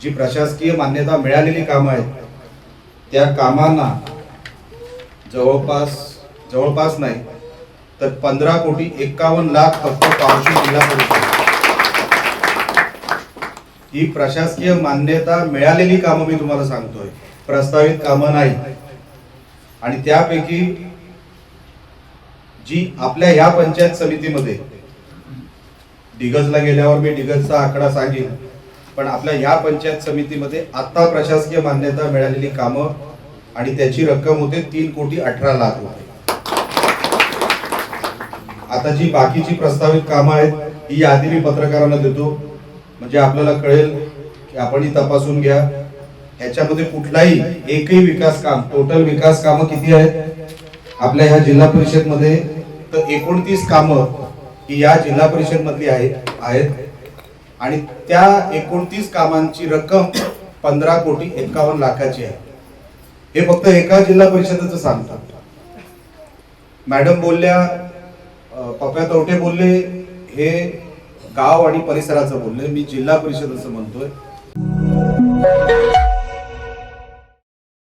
जी प्रशासकीय मान्यता मिळालेली कामं आहेत त्या कामांना जवळपास नाही तर 15,51,00,000 फक्त पावशी जिल्हा परिषद ही प्रशासकीय मान्यता मिळालेली कामं मी तुम्हाला सांगतोय, प्रस्तावित कामं नाही। आणि त्यापैकी जी आपल्या ह्या पंचायत समितीमध्ये डिगजला गेल्यावर मी डिगजचा आकडा सांगेन, पण आपल्या ह्या पंचायत समितीमध्ये आता प्रशासकीय मान्यता मिळालेली कामं आणि त्याची रक्कम होते 3,18,00,000 रुपये। आता जी बाकीची प्रस्तावित कामं आहेत ही यादी मी पत्रकारांना देतो, म्हणजे आपल्याला कळेल की आपणही तपासून घ्या ह्याच्यामध्ये कुठलाही एकही विकास काम, टोटल विकास कामं किती आहेत आपल्या ह्या जिल्हा परिषद मध्ये, तर 29 कामं ही या जिल्हा परिषद मधली आहेत आणि त्या 29 कामांची रक्कम 15,51,00,000 आहे। हे फक्त एका जिल्हा परिषदेचं सांगतात। मॅडम बोलल्या, पप्या तवटे बोलले, हे गाव आणि परिसराचं बोलले, मी जिल्हा परिषदेचं म्हणतोय।